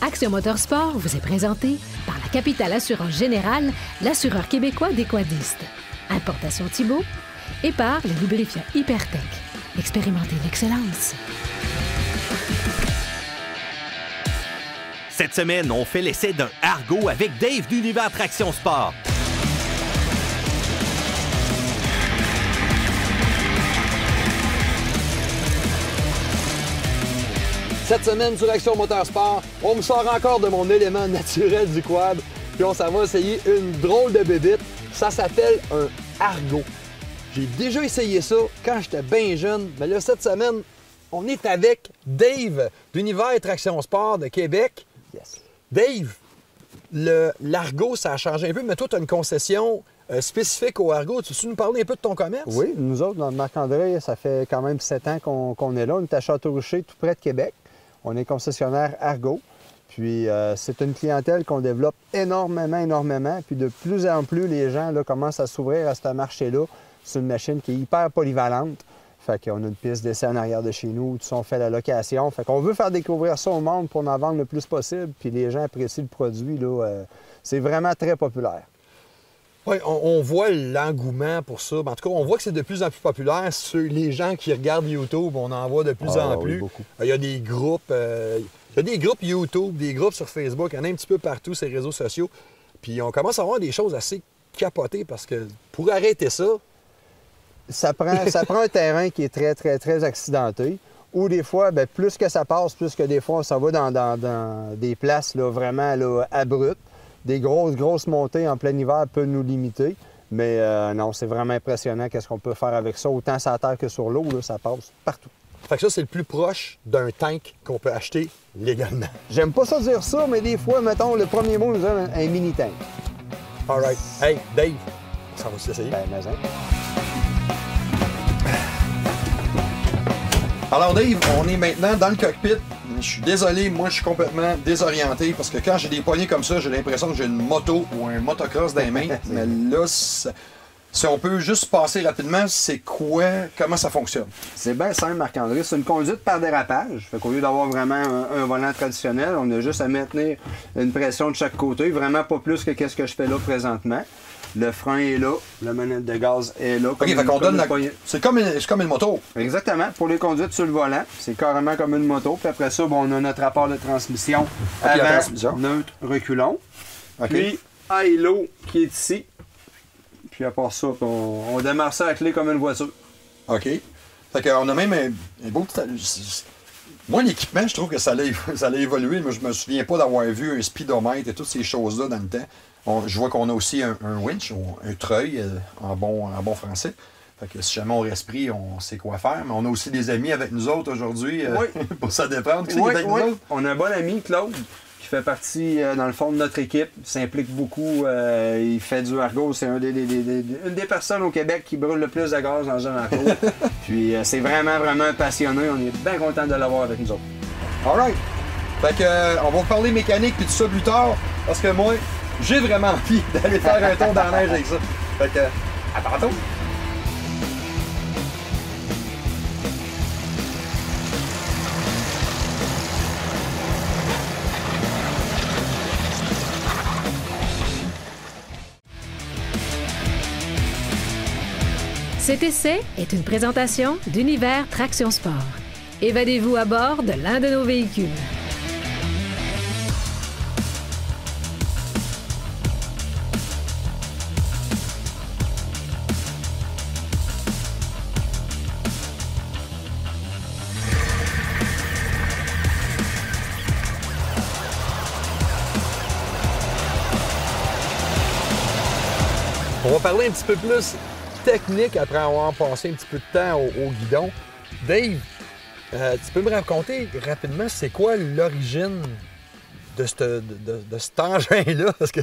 Action Motorsport vous est présenté par la Capitale Assurance Générale, l'assureur québécois des quadistes, Importation Thibault, et par le lubrifiant Hypertech. Expérimentez l'excellence. Cette semaine, on fait l'essai d'un Argo avec Dave d'Univers Traction Sport. Cette semaine sur Action Motorsport, on me sort encore de mon élément naturel du quad, puis on s'en va essayer une drôle de bébite. Ça s'appelle un Argo. J'ai déjà essayé ça quand j'étais bien jeune, mais là, cette semaine, on est avec Dave d'Univers Traction Sport de Québec. Yes. Dave, l'Argo, ça a changé un peu, mais toi, tu as une concession spécifique au Argo. Tu veux nous parler un peu de ton commerce? Oui, nous autres, dans le Marc-André, ça fait quand même 7 ans qu'on est là. On est à Château-Richer, tout près de Québec. On est concessionnaire Argo. Puis c'est une clientèle qu'on développe énormément. Puis de plus en plus, les gens là, commencent à s'ouvrir à ce marché-là. C'est une machine qui est hyper polyvalente. Fait qu'on a une piste d'essai en arrière de chez nous, tout ça, on fait la location. Fait qu'on veut faire découvrir ça au monde pour en vendre le plus possible. Puis les gens apprécient le produit. C'est vraiment très populaire. Oui, on voit l'engouement pour ça. En tout cas, on voit que c'est de plus en plus populaire. Les gens qui regardent YouTube, on en voit de plus en plus. Oui, il y a des groupes, YouTube, des groupes sur Facebook, il y en a un petit peu partout, ces réseaux sociaux. Puis on commence à avoir des choses assez capotées parce que pour arrêter ça... Ça prend un terrain qui est très accidenté. Ou des fois, bien, plus que ça passe, plus que des fois, on s'en va dans des places là, vraiment là, abruptes. Des grosses montées en plein hiver peuvent nous limiter. Mais non, c'est vraiment impressionnant qu'est-ce qu'on peut faire avec ça. Autant sur la terre que sur l'eau, ça passe partout. Fait que ça, c'est le plus proche d'un tank qu'on peut acheter légalement. J'aime pas ça dire ça, mais des fois, mettons, le premier mot nous donne un mini-tank. All right. Hey, Dave, ça va s'essayer? Ben, mais Alors Dave, on est maintenant dans le cockpit. Je suis désolé, moi je suis complètement désorienté parce que quand j'ai des poignées comme ça, j'ai l'impression que j'ai une moto ou un motocross dans les mains. Mais là, si on peut juste passer rapidement, c'est quoi, comment ça fonctionne? C'est bien simple, Marc-André. C'est une conduite par dérapage. Fait qu'au lieu d'avoir vraiment un volant traditionnel, on a juste à maintenir une pression de chaque côté, vraiment pas plus que ce que je fais là présentement. Le frein est là, la manette de gaz est là. OK, fait qu'on donne la... C'est comme une moto. Exactement. Pour les conduites sur le volant, c'est carrément comme une moto. Puis après ça, bon, on a notre rapport de transmission avant, neutre, reculons. Puis, high-low qui est ici. Puis à part ça, on démarre ça à la clé comme une voiture. OK. Fait qu'on a même un beau petit... Moi, l'équipement, je trouve que ça a évolué, mais je me souviens pas d'avoir vu un speedomètre et toutes ces choses-là dans le temps. Je vois qu'on a aussi un winch, un treuil en bon français. Fait que si jamais on reste pris, on sait quoi faire. Mais on a aussi des amis avec nous autres aujourd'hui pour ça dépendre. Oui. On a un bon ami, Claude, qui fait partie, dans le fond, de notre équipe. Il s'implique beaucoup. Il fait du Argo. C'est une des personnes au Québec qui brûle le plus de gaz dans un Argo. Puis c'est vraiment un passionné. On est bien content de l'avoir avec nous autres. All right. Fait que, on va vous parler mécanique puis tout ça plus tard. Parce que moi, j'ai vraiment envie d'aller faire un tour dans la neige avec ça. Fait que, à tantôt! Cet essai est une présentation d'Univers Traction Sport. Évadez-vous à bord de l'un de nos véhicules. On va parler un petit peu plus technique après avoir passé un petit peu de temps au guidon. Dave, tu peux me raconter rapidement c'est quoi l'origine de cet engin-là? Parce que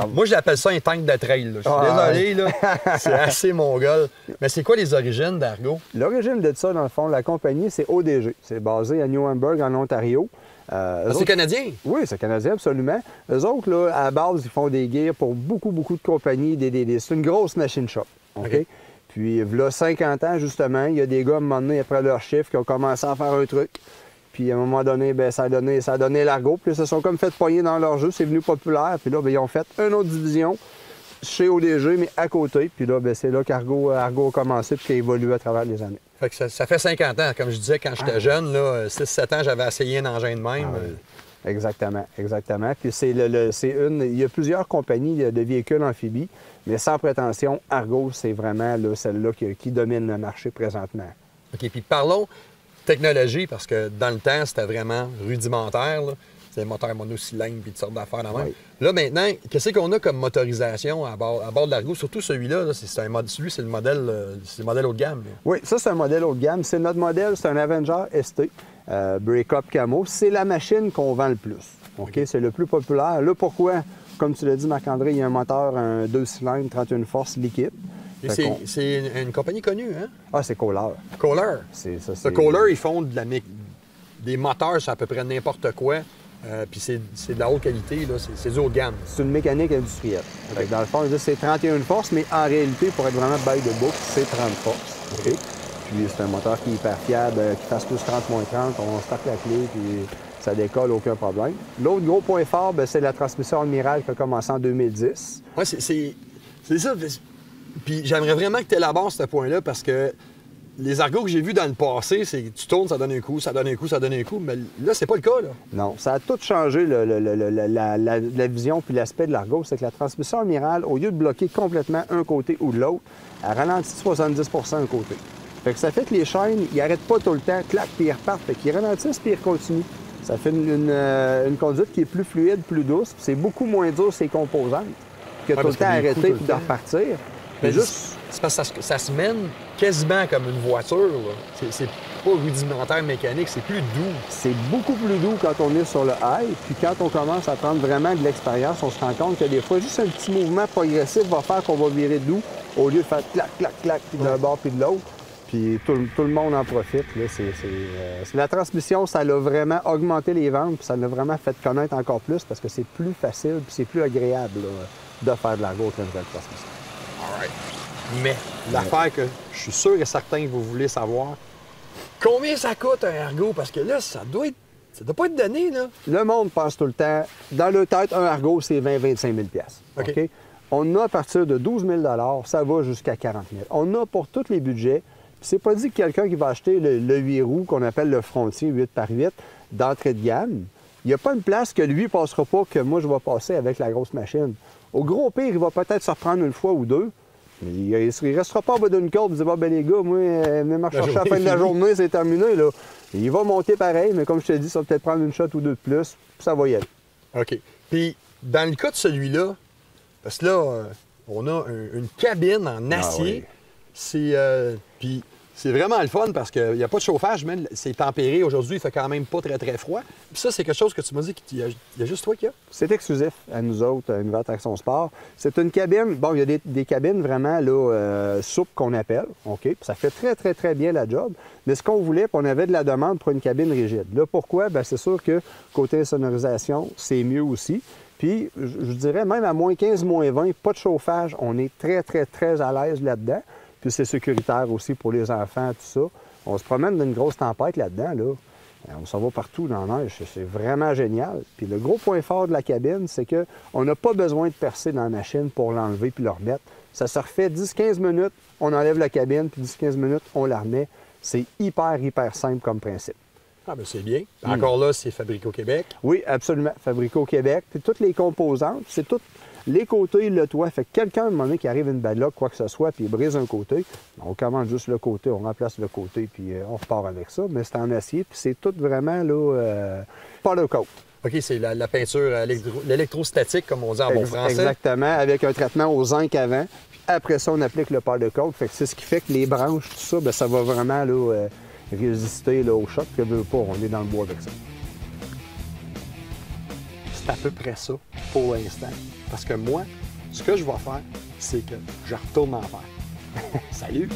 moi, j'appelle ça un tank de trail. Là. Je suis désolé, là, c'est assez mongol. Mais c'est quoi les origines d'Argo? L'origine de ça, dans le fond, la compagnie, c'est ODG. C'est basé à New Hamburg, en Ontario. C'est canadien? Oui, c'est canadien, absolument. Eux autres, là, à la base, ils font des gears pour beaucoup de compagnies. C'est une grosse machine shop. OK? Puis, là, 50 ans, justement, il y a des gars, à un moment donné, après leur chiffre, qui ont commencé à faire un truc. Puis, à un moment donné, bien, ça a donné l'argot. Puis, ils se sont comme fait poigner dans leur jeu. C'est venu populaire. Puis là, bien, ils ont fait une autre division chez ODG, mais à côté. Puis là, bien, c'est là qu'Argo a commencé puis qu'il a évolué à travers les années. Fait que ça fait 50 ans. Comme je disais, quand j'étais jeune, là, 6-7 ans, j'avais essayé un engin de même. Exactement, exactement. Puis il y a plusieurs compagnies de véhicules amphibies, mais sans prétention, Argo, c'est vraiment là, celle-là qui domine le marché présentement. OK, puis parlons technologie, parce que dans le temps, c'était vraiment rudimentaire. C'était moteur monocylindre puis toutes sortes d'affaires dans même. Oui. Là, maintenant, qu'est-ce qu'on a comme motorisation à bord de l'Argo? Surtout celui-là, c'est le modèle haut de gamme. Là. Oui, ça, c'est un modèle haut de gamme. C'est notre modèle, c'est un Avenger ST. Break-up camo, c'est la machine qu'on vend le plus. OK? C'est le plus populaire. Là, pourquoi? Comme tu l'as dit, Marc-André, il y a un moteur, un 2 cylindres, 31 forces liquide. Et c'est une compagnie connue, hein? Ah, c'est Kohler. Kohler. C'est Kohler, ils font des moteurs sur à peu près n'importe quoi. Puis c'est de la haute qualité, là. C'est du haut de gamme. C'est une mécanique industrielle. Okay. Dans le fond, c'est 31 forces, mais en réalité, pour être vraiment bail de boucle, c'est 30 forces. OK? Puis c'est un moteur qui est hyper fiable, qui fasse plus 30 moins 30, on starte la clé, puis ça décolle, aucun problème. L'autre gros point fort, c'est la transmission Admiral qui a commencé en 2010. Oui, c'est ça. Puis j'aimerais vraiment que tu élabores ce point-là, parce que les Argos que j'ai vus dans le passé, c'est que tu tournes, ça donne un coup, ça donne un coup, ça donne un coup. Mais là, c'est pas le cas, là. Non, ça a tout changé, la vision puis l'aspect de l'Argo. C'est que la transmission Admiral, au lieu de bloquer complètement un côté ou de l'autre, elle ralentit 70 un côté. Fait que ça fait que les chaînes, ils n'arrêtent pas tout le temps, clac, puis ils repartent. Fait qu'ils ralentissent puis ils continuent. Ça fait une conduite qui est plus fluide, plus douce. Puis c'est beaucoup moins dur, ces composantes, que tout le temps arrêter puis de repartir. Mais juste, c'est parce que ça se mène quasiment comme une voiture, là. C'est pas rudimentaire mécanique, c'est plus doux. C'est beaucoup plus doux quand on est sur le high. Puis quand on commence à prendre vraiment de l'expérience, on se rend compte que des fois, juste un petit mouvement progressif va faire qu'on va virer doux au lieu de faire clac, clac, clac, puis d'un bord puis de l'autre. Puis tout le monde en profite. Là. La transmission, ça l'a vraiment augmenté les ventes, puis ça l'a vraiment fait connaître encore plus parce que c'est plus facile, puis c'est plus agréable là, de faire de l'Argo qu'une nouvelle transmission. All right. Mais l'affaire que je suis sûr et certain que vous voulez savoir, combien ça coûte un Argo? Parce que là, ça doit pas être donné, là. Le monde pense tout le temps, dans leur tête, un Argo, c'est 20-25 000 OK. OK? On a à partir de 12 000 ça va jusqu'à 40 000 On a pour tous les budgets. Puis c'est pas dit que quelqu'un qui va acheter le 8 roues, qu'on appelle le Frontier 8x8, d'entrée de gamme, il n'y a pas une place que lui ne passera pas que moi, je vais passer avec la grosse machine. Au gros pire, il va peut-être se reprendre une fois ou deux, mais il ne restera pas en bas d'une corde et dire « ben les gars, moi, venez me chercher à la fin de la journée, c'est terminé. » là. Il va monter pareil, mais comme je te dis, ça va peut-être prendre une shot ou deux de plus, puis ça va y aller. OK. Puis, dans le cas de celui-là, parce que là, on a une cabine en acier. Oui. Puis c'est vraiment le fun parce qu'il n'y a pas de chauffage, mais c'est tempéré. Aujourd'hui, il fait quand même pas très, très froid. Puis ça, c'est quelque chose que tu m'as dit qu'il y a juste toi qui a. C'est exclusif à nous autres, à Univers Traction Sport. C'est une cabine, bon, il y a des cabines vraiment là, souples qu'on appelle, OK? Puis ça fait très, très, très bien la job. Mais ce qu'on voulait, puis on avait de la demande pour une cabine rigide. Là, pourquoi? Bien, c'est sûr que côté sonorisation, c'est mieux aussi. Puis, je dirais même à moins 15, moins 20, pas de chauffage, on est très, très, très à l'aise là-dedans. Puis c'est sécuritaire aussi pour les enfants, tout ça. On se promène dans une grosse tempête là-dedans, là. On s'en va partout dans la neige. C'est vraiment génial. Puis le gros point fort de la cabine, c'est qu'on n'a pas besoin de percer dans la machine pour l'enlever puis le remettre. Ça se refait 10-15 minutes, on enlève la cabine, puis 10-15 minutes, on la remet. C'est hyper, hyper simple comme principe. Ah bien, c'est bien. Encore là, c'est fabriqué au Québec? Oui, absolument. Fabriqué au Québec. Puis toutes les composantes, c'est tout... Les côtés, le toit. Fait que quelqu'un, à un moment donné, qui arrive une badlock, quoi que ce soit, puis il brise un côté, on commande juste le côté, on remplace le côté, puis on repart avec ça. Mais c'est en acier, puis c'est tout vraiment, là, powder coat. OK, c'est la peinture, l'électrostatique, comme on dit en bon français. Exactement, avec un traitement au zinc avant. Puis après ça, on applique le powder coat. Fait que c'est ce qui fait que les branches, tout ça, bien, ça va vraiment là, résister là, au choc. Que veut pas, on est dans le bois avec ça. C'est à peu près ça pour l'instant. Parce que moi, ce que je vais faire, c'est que je retourne en faire. Salut!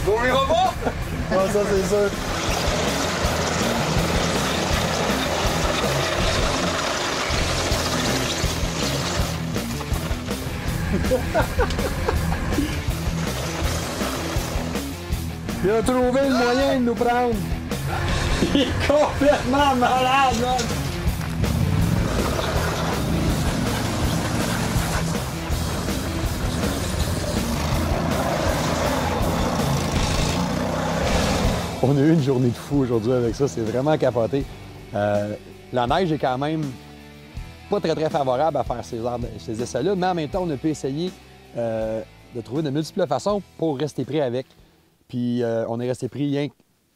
Bon, les robots! Ah, ça, c'est sûr. Il a trouvé le moyen de nous prendre. Il est complètement malade, là. On a eu une journée de fou aujourd'hui avec ça, c'est vraiment capoté. La neige est quand même pas très favorable à faire ces essais-là, mais en même temps, on a pu essayer de trouver de multiples façons pour rester pris avec. Puis on est resté pris rien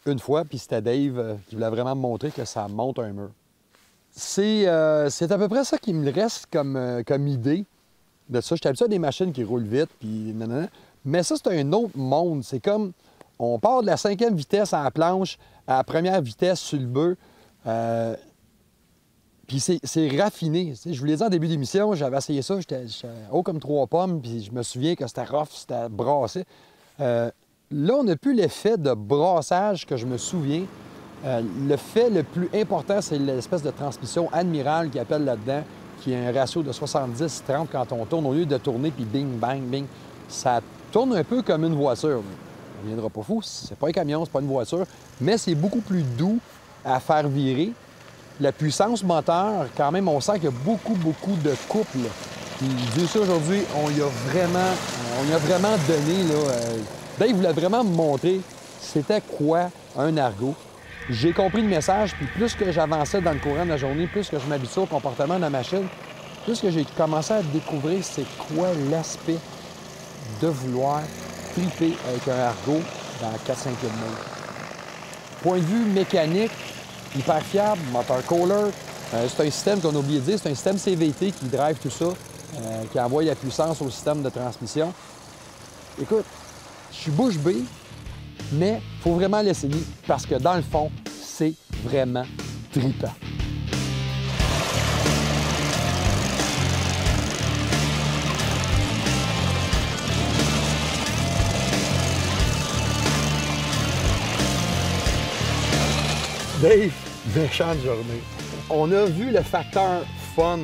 qu'une fois, puis c'était Dave qui voulait vraiment me montrer que ça monte un mur. C'est à peu près ça qui me reste comme idée de ça. Je suis habitué à des machines qui roulent vite, puis nanana. Mais ça, c'est un autre monde. C'est comme, on part de la 5e vitesse à la planche à la première vitesse sur le bœuf. Puis c'est raffiné. Je vous l'ai dit en début d'émission, j'avais essayé ça, j'étais haut comme 3 pommes, puis je me souviens que c'était rough, c'était brassé. Là, on n'a plus l'effet de brassage que je me souviens. Le fait le plus important, c'est l'espèce de transmission Admiral qui appelle là-dedans, qui a un ratio de 70-30 quand on tourne, au lieu de tourner, puis bing, bang, bing. Ça tourne un peu comme une voiture. On ne viendra pas fou, c'est pas un camion, c'est pas une voiture, mais c'est beaucoup plus doux à faire virer. La puissance moteur, quand même, on sent qu'il y a beaucoup de couple. Puis, Dieu sait, aujourd'hui, on y a vraiment donné, là. Dave voulait vraiment me montrer c'était quoi un Argo. J'ai compris le message, puis plus que j'avançais dans le courant de la journée, plus que je m'habituais au comportement de la machine, plus que j'ai commencé à découvrir c'est quoi l'aspect de vouloir triper avec un Argo dans 4-5 km. Point de vue mécanique, hyper fiable, moteur Kohler. C'est un système qu'on a oublié de dire, c'est un système CVT qui drive tout ça, qui envoie la puissance au système de transmission. Écoute, je suis bouche bée, mais il faut vraiment l'essayer parce que dans le fond, c'est vraiment trippant. Dave, méchante journée. On a vu le facteur fun,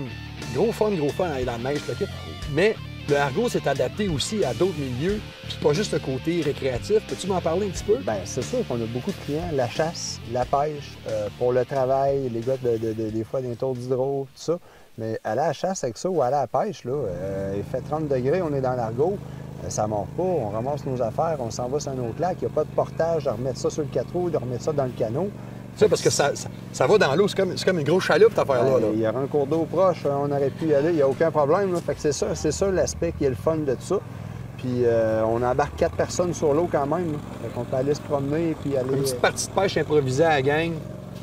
gros fun avec la neige, mais le Argo s'est adapté aussi à d'autres milieux, puis pas juste le côté récréatif. Peux-tu m'en parler un petit peu? Bien, c'est sûr qu'on a beaucoup de clients, la chasse, la pêche, pour le travail, les gars des fois des tours d'hydro, tout ça. Mais aller à la chasse avec ça ou aller à la pêche, là, il fait 30 degrés, on est dans l'Argo, ça ne mord pas, on ramasse nos affaires, on s'en va sur un autre lac, il n'y a pas de portage de remettre ça sur le 4 roues, de remettre ça dans le canot. Tu sais, parce que ça va dans l'eau, c'est comme une grosse chaloupe, cette affaire-là. Il y aura un cours d'eau proche, on aurait pu y aller, il n'y a aucun problème. Là. Fait que c'est ça l'aspect qui est le fun de tout ça. Puis on embarque 4 personnes sur l'eau quand même. Là. Fait qu'on peut aller se promener puis aller... Une petite partie de pêche improvisée à la gang.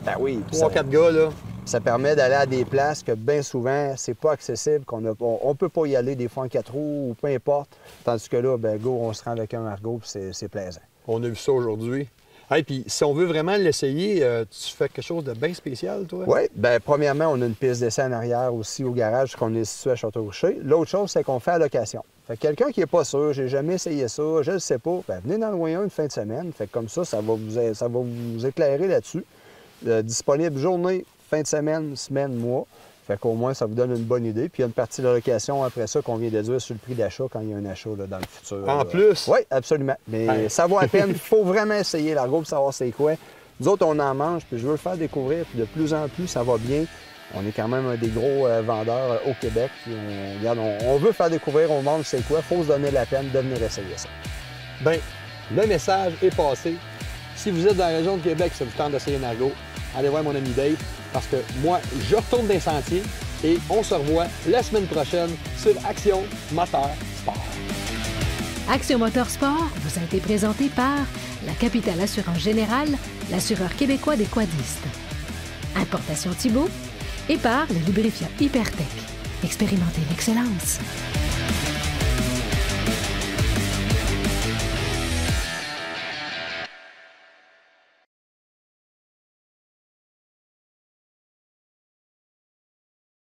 Ben oui. 3-4 gars, là. Ça permet d'aller à des places que bien souvent, c'est pas accessible, on peut pas y aller des fois en 4 roues ou peu importe. Tandis que là, ben go, on se rend avec un Argo puis c'est plaisant. On a vu ça aujourd'hui. Hey, puis si on veut vraiment l'essayer, tu fais quelque chose de bien spécial, toi? Oui. Bien, premièrement, on a une piste d'essai en arrière aussi au garage qu'on est situé à Château-Richer. L'autre chose, c'est qu'on fait à location. Fait que quelqu'un qui n'est pas sûr, j'ai jamais essayé ça, je ne sais pas, bien, venez dans le Royan une fin de semaine. Fait que comme ça va vous éclairer là-dessus. Disponible journée, fin de semaine, semaine, mois. Fait qu'au moins, ça vous donne une bonne idée. Puis il y a une partie de la location après ça qu'on vient déduire sur le prix d'achat quand il y a un achat là, dans le futur. En plus? Oui, absolument. Mais ça vaut la peine. Il faut vraiment essayer l'Argo pour savoir c'est quoi. Nous autres, on en mange, puis je veux le faire découvrir. Puis de plus en plus, ça va bien. On est quand même un des gros vendeurs au Québec. Puis on veut faire découvrir au monde c'est quoi. Il faut se donner la peine de venir essayer ça. Bien, le message est passé. Si vous êtes dans la région de Québec, ça vous tente d'essayer un Argo, allez voir mon ami Dave, parce que moi, je retourne dans les sentiers et on se revoit la semaine prochaine sur Action Moteur Sport. Action Moteur Sport vous a été présenté par la Capitale Assurance Générale, l'assureur québécois des quadistes, Importation Thibault et par le lubrifiant Hypertech. Expérimentez l'excellence.